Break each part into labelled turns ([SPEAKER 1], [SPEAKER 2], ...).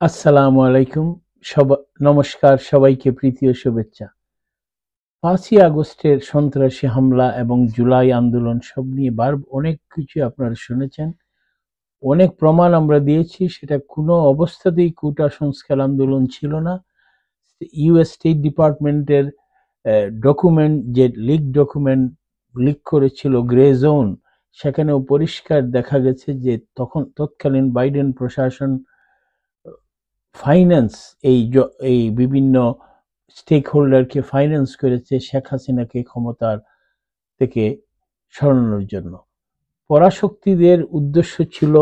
[SPEAKER 1] আসসালামু আলাইকুম। নমস্কার সবাইকে, প্রীতি ও শুভেচ্ছা। 5ই আগস্টের সন্ত্রাসী হামলা এবং জুলাই আন্দোলন সব নিয়ে অনেক কিছু আপনারা শুনেছেন। অনেক প্রমাণ আমরা দিয়েছি, সেটা কোনো অবস্থাতেই কোটা সংস্কার আন্দোলন ছিল না। ইউএস স্টেট ডিপার্টমেন্টের ডকুমেন্ট, যে ডকুমেন্ট লিক করেছিল গ্রে জোন, সেখানেও পরিষ্কার দেখা গেছে যে তৎকালীন বাইডেন প্রশাসন ফাইন্যান্স এই বিভিন্ন স্টেক হোল্ডারকে ফাইন্যান্স করেছে শেখ হাসিনাকে ক্ষমতার থেকে সরানোর জন্য। পরাশক্তিদের উদ্দেশ্য ছিল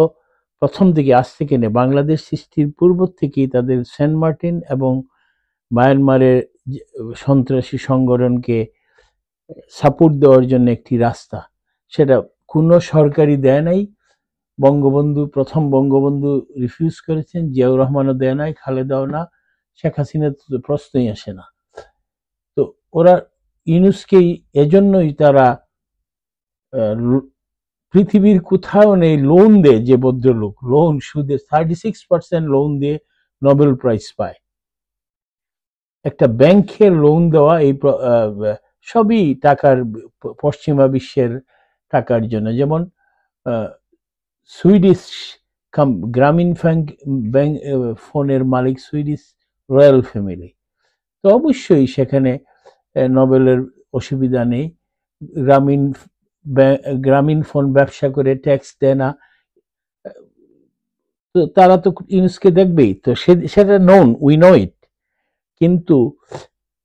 [SPEAKER 1] প্রথম দিকে, আজ থেকে নেই, বাংলাদেশ সৃষ্টির পূর্ব থেকেই তাদের সেন্ট মার্টিন এবং মায়ানমারের সন্ত্রাসী সংগঠনকে সাপোর্ট দেওয়ার জন্য একটি রাস্তা। সেটা কোনো সরকারি দেয় নাই। প্রথম বঙ্গবন্ধু রিফিউজ করেছেন, জিয়াউর রহমানও দেয় নাই, খালেদাও না, শেখ হাসিনা তো প্রশ্নই আসে না। তো ওরা ইউনুসকেই, এজন্যই তারা পৃথিবীর কোথাও নেই লোন দেয় যে ভদ্রলোক লোন সুদে 36% লোন দিয়ে নোবেল প্রাইজ পায়। একটা ব্যাংকের লোন দেওয়া, এই সবই টাকার, পশ্চিমা বিশ্বের টাকার জন্য। যেমন সুইডিশ গ্রামীণ ব্যাংক ফোনের মালিক সুইডিশ রয়্যাল ফ্যামিলি, তো অবশ্যই সেখানে নোবেলের অসুবিধা নেই। গ্রামীণ ফোন ব্যবসা করে ট্যাক্স দেয় না, তো তারা তো ইউনুসকে দেখবেই, তো সেটা উই নো ইট। কিন্তু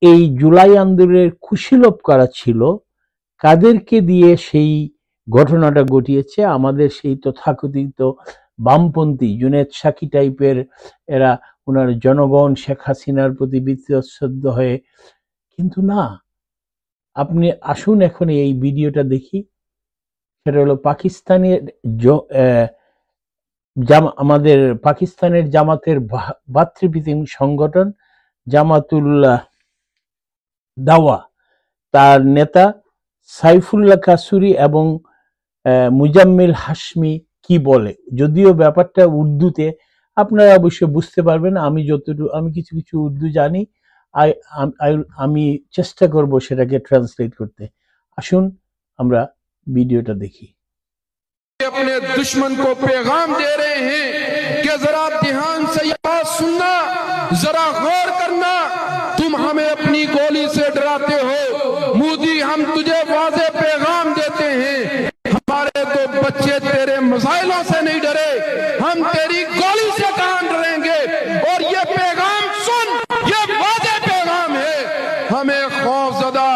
[SPEAKER 1] এই জুলাই আন্দোলনের কুশীলব করা ছিল, কাদেরকে দিয়ে সেই ঘটনাটা ঘটিয়েছে? আমাদের সেই তথাকথিত বামপন্থী জুনেদ সাকি টাইপের এরা, ওনার জনগণ শেখ হাসিনার প্রতি বিশ্বস্ত হয়ে। কিন্তু না, আপনি আসুন এখন এই ভিডিওটা দেখি। সেটা হলো পাকিস্তানের আমাদের পাকিস্তানের জামাতের ভাতৃপ্রতিম সংগঠন জামাতুল্লাহ দাওয়া, তার নেতা সাইফুল্লাহ কাসুরি এবং মুজাম্মিল হাশমি কি বলে। যদিও ব্যাপারটা উর্দুতে, আপনারা অবশ্যই বুঝতে পারবেন। আমি কিছু কিছু উর্দু জানি, আমি চেষ্টা করব সেটাকে ট্রান্সলেট করতে। আসুন আমরা ভিডিওটা দেখি।
[SPEAKER 2] अपने दुश्मन को पैगाम दे रहे हैं कि जरा ध्यान से ये बात सुनना, जरा गौर करना। तुम हमें अपनी गोली से डराते हो, मोदी हम तुझे वाज़े पैगाम देते हैं, हमारे तो बच्चे तेरे मसाइलों से नहीं डरे, हम तेरी गोली से कहां डरेंगे। और ये पैगाम सुन, ये वाज़े पैगाम है, हमें खौफजदा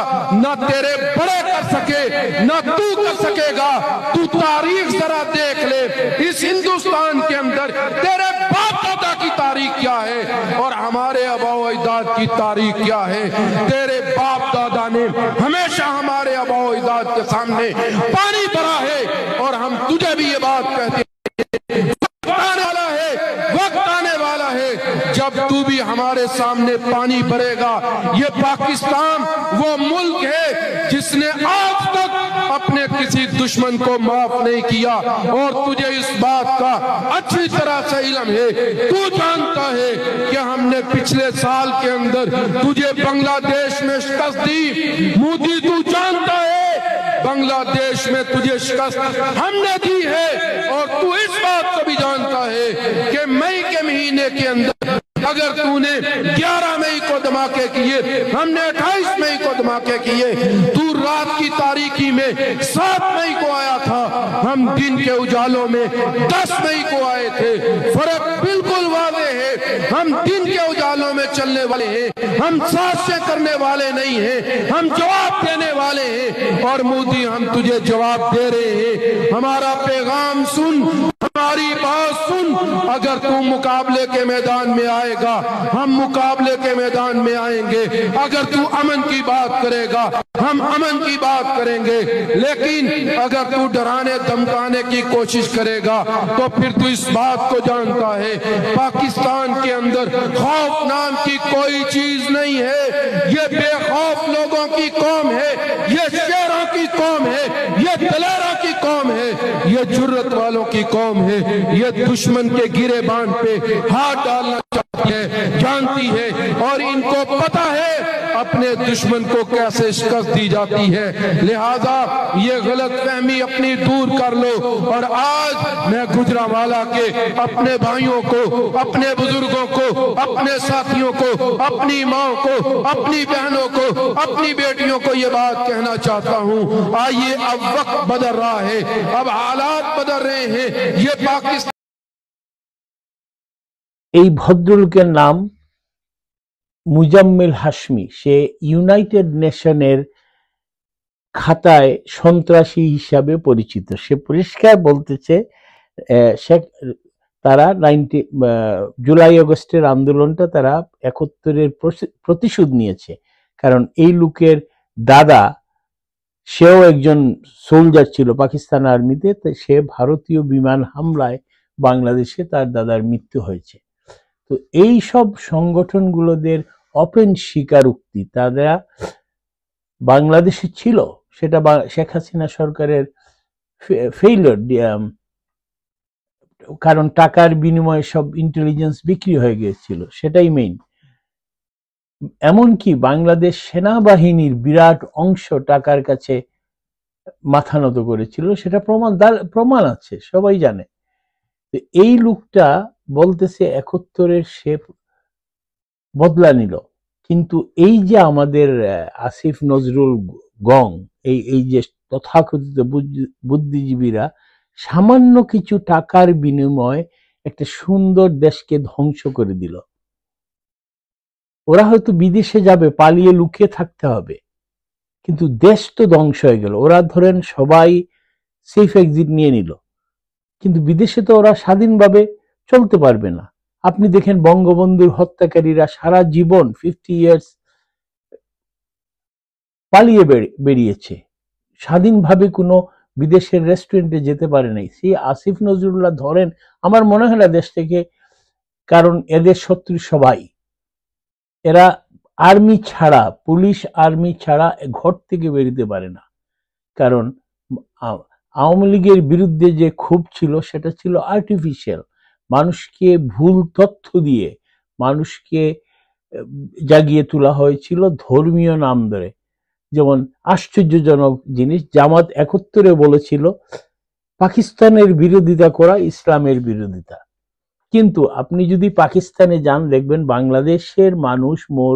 [SPEAKER 2] न तेरे बड़े कर सके न तू कर सकेगा। तू तारीख जरा देख ले, इस हिंदुस्तान के अंदर तेरे बाप दादा की तारीख क्या है और हमारे आबाओ अजदाद की तारीख क्या है। तेरे बाप दादा ने हमेशा हमारे आबाओ अजदाद के सामने पानी भरा है, और हम तुझे भी ये बात कहते हैं, वक्त आने वाला है, वक्त आने वाला है जब तू भी हमारे सामने पानी भरेगा। ये पाकिस्तान वो मुल्क है जिसने आज तक अपने किसी दुश्मन को माफ नहीं किया, और तुझे इस बात का अच्छी तरह से इल्म है। तू जानता है कि हमने पिछले साल के अंदर तुझे बांग्लादेश में शिकस्त दी। मोदी तू जानता है बांग्लादेश में तुझे शिकस्त हमने दी है, और तू इस बात को भी जानता है कि मई के महीने के अंदर अगर तूने 11 मई को धमाके किए, हमने 28 मई को धमाके किए, तू रात की तारीकी में 7 मई को आया था, हम दिन के उजालों में 10 मई को आए थे। फर्क बिल्कुल वाज़ेह है, हम दिन के उजालों में चलने वाले हैं, हम साजिशें करने वाले नहीं हैं, हम जवाब देने वाले हैं। और मोदी हम तुझे जवाब दे रहे हैं, हमारा पैगाम सुन, हमारी बात सुन। अगर तू मुकाबले के मैदान में आएगा, हम मुकाबले के मैदान में आएंगे। अगर तू अमन की बात करेगा, हम अमन की बात करेंगे। लेकिन अगर तू डराने धमकाने की कोशिश करेगा, तो फिर तू इस बात को जानता है पाकिस्तान के अंदर खौफ नाम की कोई चीज नहीं है। ये बेखौफ लोगों की कौम है, ये शेरों की कौम है, ये दलेरों की कौम है, ये जुर्रत वालों की कौम है। ये दुश्मन के गिरेबान पे हाथ डालना चाहती है, जानती है, और इनको पता है अपने दुश्मन को कैसे शिकस्त दी जाती है। लिहाजा ये गलत फहमी अपनी दूर कर लो। और आज मैं गुजरांवाला के अपने भाइयों को, अपने बुजुर्गों को, अपने साथियों को, अपनी माओ को, अपनी बहनों को, अपनी बेटियों को ये बात कहना चाहता हूँ, आइए अब वक्त बदल रहा है, अब हालात बदल रहे हैं। ये पाकिस्तान
[SPEAKER 1] এই ভদ্রলোকের নাম মুজাম্মিল হাশমি। সে ইউনাইটেড নেশনের খাতায় সন্ত্রাসী হিসাবে পরিচিত। সে পরিষ্কার বলতেছে তারা জুলাই আগস্টের আন্দোলনটা তারা ৭১-এর প্রতিশোধ নিয়েছে। কারণ এই লোকের দাদা, সেও একজন সোলজার ছিল পাকিস্তান আর্মিতে, সে ভারতীয় বিমান হামলায় বাংলাদেশে তার দাদার মৃত্যু হয়েছে। তো এই সব সংগঠনগুলোদের ওপেন স্বীকারোক্তি তারা বাংলাদেশে ছিল, সেটা শেখ হাসিনা সরকারের ফেইলিওর, কারণ টাকার বিনিময়ে সব ইন্টেলিজেন্স বিক্রি হয়ে গিয়েছিল, সেটাই মেইন। এমনকি বাংলাদেশ সেনাবাহিনীর বিরাট অংশ টাকার কাছে মাথা নত করেছিল, সেটা প্রমাণ আছে, সবাই জানে। এই লোকটা বলতেছে ৭১-এর সে বদলা নিল, কিন্তু এই যে আমাদের আসিফ নজরুল গং, এই যে তথাকথিত বুদ্ধিজীবীরা সামান্য কিছু টাকার বিনিময়ে একটা সুন্দর দেশকে ধ্বংস করে দিল। ওরা হয়তো বিদেশে যাবে, পালিয়ে লুকিয়ে থাকতে হবে, কিন্তু দেশ তো ধ্বংস হয়ে গেল। ওরা ধরেন সবাই সেফ এক্সিট নিয়ে নিল, কিন্তু বিদেশে তো ওরা স্বাধীনভাবে চলতে পারবে না। আপনি দেখেন বঙ্গবন্ধুর হত্যাকারীরা সারা জীবন 50 ইয়ার্স পালিয়ে বেরিয়েছে, স্বাধীনভাবে কোনো বিদেশের রেস্টুরেন্টে যেতে পারে নাই। সেই আসিফ নজরুল্লাহ ধরেন, আমার মনে হয় না দেশ থেকে, কারণ এদের শত্রু সবাই, এরা আর্মি ছাড়া, পুলিশ আর্মি ছাড়া ঘর থেকে বেরোতে পারে না। কারণ আওয়ামী লীগের বিরুদ্ধে যে ক্ষোভ ছিল সেটা ছিল আর্টিফিশিয়াল, মানুষকে ভুল তথ্য দিয়ে মানুষকে জাগিয়ে তোলা হয়েছিল ধর্মীয় নাম ধরে। যেমন আশ্চর্যজনক জিনিস, জামাত ৭১-এ বলেছিল পাকিস্তানের বিরোধিতা করা ইসলামের বিরোধিতা, কিন্তু আপনি যদি পাকিস্তানে যান দেখবেন বাংলাদেশের মানুষ মোর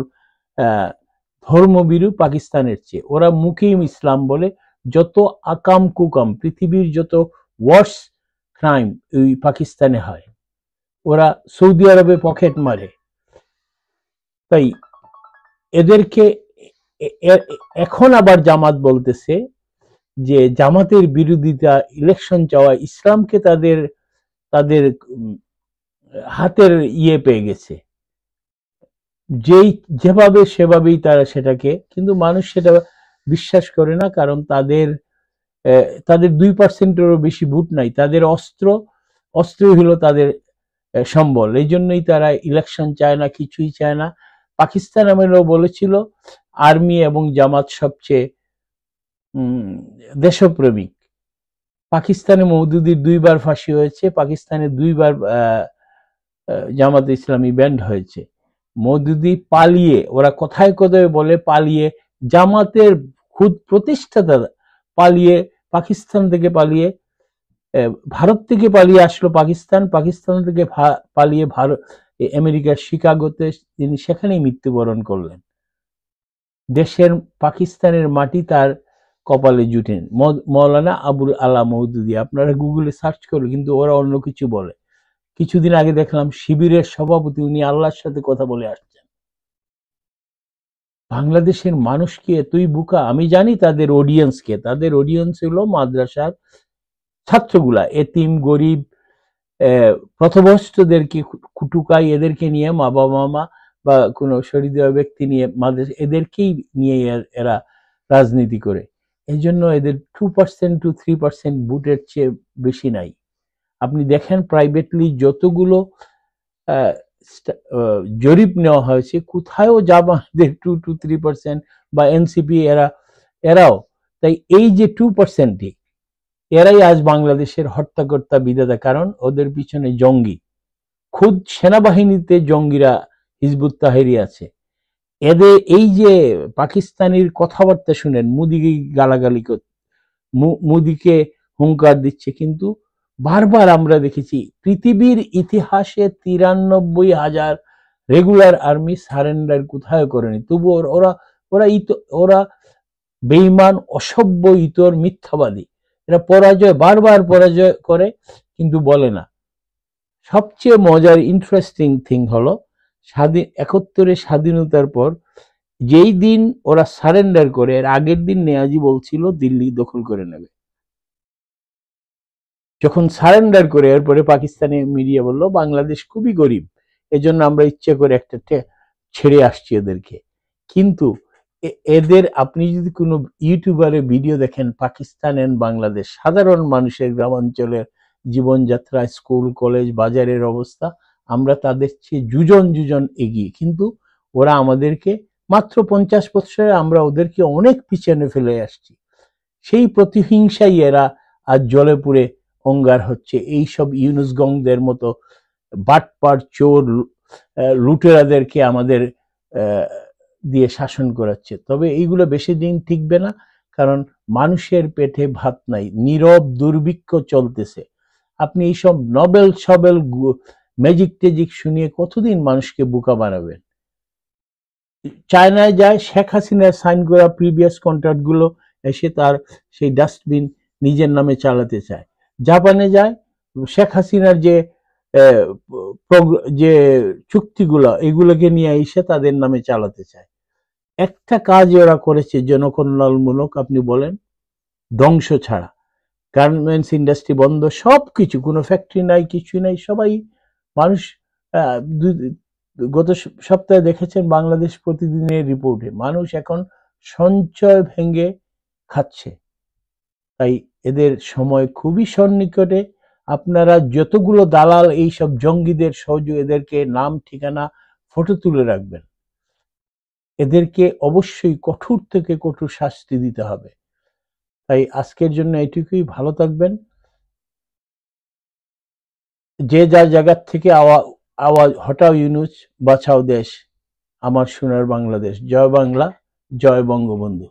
[SPEAKER 1] ধর্মভীরু পাকিস্তানের চেয়ে। ওরা মুখেই ইসলাম বলে। যত আকাম কুকাম, পৃথিবীর যত ওয়ার্স ক্রাইম ওই পাকিস্তানে হয়। ওরা সৌদি আরবে পকেট মারে। তাই এদেরকে এখন আবার জামাত বলতেছে যে জামাতের বিরোধিতা, ইলেকশন চাওয়া, ইসলামকে তাদের হাতের পেয়ে গেছে, যেভাবে সেভাবেই তারা সেটাকে, কিন্তু মানুষ সেটা বিশ্বাস করে না, কারণ তাদের 2%-এরও বেশি ভোট নাই। তাদের অস্ত্রই হলো তাদের সম্বল। এই জন্যই তারা ইলেকশন চায় না, কিছুই চায় না। পাকিস্তান আমলেও বলেছিল আর্মি এবং জামাত সবচেয়ে দেশপ্রেমিক। পাকিস্তানে মওদুদির 2বার ফাঁসি হয়েছে, পাকিস্তানে 2বার জামাতে ইসলামী ব্যান্ড হয়েছে। মওদুদি পালিয়ে, ওরা কথায় কথায় বলে পালিয়ে, জামাতের খুদ প্রতিষ্ঠাতা পালিয়ে পাকিস্তান থেকে পালিয়ে, ভারত থেকে পালিয়ে আসলো পাকিস্তান থেকে পালিয়ে আমেরিকার শিকাগোতে তিনি সেখানেই মৃত্যুবরণ করলেন। দেশের পাকিস্তানের মাটি তার কপালে জুটেন। মৌলানা আবুল আলা মওদুদি, আপনারা গুগলে সার্চ করলে, কিন্তু ওরা অন্য কিছু বলে। কিছুদিন আগে দেখলাম শিবিরের সভাপতি, উনি আল্লাহর সাথে কথা বলে আসছেন। বাংলাদেশের মানুষকে এতই বোকা। আমি জানি তাদের অডিয়েন্সকে, তাদের অডিয়েন্স হলো মাদ্রাসার ছাত্রগুলা, এতিম গরিব পথভ্রষ্টদেরকে কুটুকাই, এদেরকে নিয়ে বাবা-মা বা কোনো শহীদ ব্যক্তি নিয়ে মাদ্রাসা, এদেরকেই নিয়ে এরা রাজনীতি করে। এই জন্য এদের 2% to 3% ভোটের চেয়ে বেশি নাই। আপনি দেখেন প্রাইভেটলি যতগুলো জরিপ নেওয়া হয়েছে, কোথায়ও জামাতের 2 to 3% বা এনসিপি এরাও। তাই এই যে 2%ই, এরাই আজ বাংলাদেশের হত্যাকর্তা বিধাতা, কারণ ওদের পিছনে জঙ্গি। খুদ সেনাবাহিনীতে জঙ্গিরা হিজবুত তাহরির আছে। এদের এই যে পাকিস্তানির কথাবার্তা শুনেন, মোদিকে গালাগালি মোদিকে হুঙ্কার দিচ্ছে, কিন্তু বারবার আমরা দেখেছি পৃথিবীর ইতিহাসে 93,000 রেগুলার আর্মি সারেন্ডার কোথায় করেনি। তবু ওরা ওরা ওরা বেঈমান, অসভ্য, ইতর, মিথ্যাবাদী। এরা বারবার পরাজয় করে কিন্তু বলে না। সবচেয়ে মজার ইন্টারেস্টিং থিং হলো 71-এর স্বাধীনতার পর যেই দিন ওরা সারেন্ডার করে, এর আগের দিন নেয়াজি বলছিল দিল্লি দখল করে নেবে। যখন সারেন্ডার করে এরপরে পাকিস্তানি মিডিয়া বলল বাংলাদেশ খুবই গরিব, এজন্য আমরা ইচ্ছে করে একটা ছেড়ে আসছি এদেরকে। কিন্তু এদের আপনি যদি কোনো ইউটিউবারে ভিডিও দেখেন, পাকিস্তান এন্ড বাংলাদেশ, সাধারণ মানুষের গ্রামাঞ্চলের জীবনযাত্রা, স্কুল কলেজ বাজারের অবস্থা, আমরা তাদের চেয়ে যুজন এগিয়ে। কিন্তু ওরা আমাদেরকে মাত্র 50 বছরে আমরা ওদেরকে অনেক পিছনে ফেলে আসছি। সেই প্রতিহিংসাই এরা আজ জলে পুড়ে অঙ্গার হচ্ছে। এইসব ইউনুসগংদের মতো বাটপার, চোর, লুটেরাদেরকে আমাদের দিয়ে শাসন করাচ্ছে। তবে এইগুলো বেশি দিন টিকবে না, কারণ মানুষের পেটে ভাত নাই, নীরব দুর্ভিক্ষ চলতেছে। আপনি এইসব নবেল সবেল ম্যাজিক টেজিক শুনিয়ে কতদিন মানুষকে বোকা বানাবেন? চায়নায় যায়, শেখ হাসিনার সাইন করা প্রিভিয়াস কন্ট্রাক্ট গুলো এসে তার সেই ডাস্টবিন নিজের নামে চালাতে চায়। জাপানে যায়, শেখ হাসিনার যে চুক্তিগুলো, এগুলোকে নিয়ে এসে তাদের নামে চালাতে চায়। একটা কাজ ওরা করেছে জনকল্যাণমূলক, আপনি বলেন, ধ্বংস ছাড়া। গার্মেন্টস ইন্ডাস্ট্রি বন্ধ, সবকিছু, কোনো ফ্যাক্টরি নাই, কিছু নাই, সবাই মানুষ। গত সপ্তাহে দেখেছেন বাংলাদেশ প্রতিদিনের রিপোর্টে, মানুষ এখন সঞ্চয় ভেঙে খাচ্ছে। তাই এদের সময় খুবই সন্নিকটে। আপনারা যতগুলো দালাল এইসব জঙ্গিদের সহযোগ, এদেরকে নাম, ঠিকানা, ফটো তুলে রাখবেন। এদেরকে অবশ্যই কঠোর থেকে কঠোর শাস্তি দিতে হবে। তাই আজকের জন্য এটুকুই। ভালো থাকবেন। যে যার জায়গার থেকে আওয়াজ হটাও ইউনুস, বাঁচাও দেশ, আমার সোনার বাংলাদেশ। জয় বাংলা, জয় বঙ্গবন্ধু।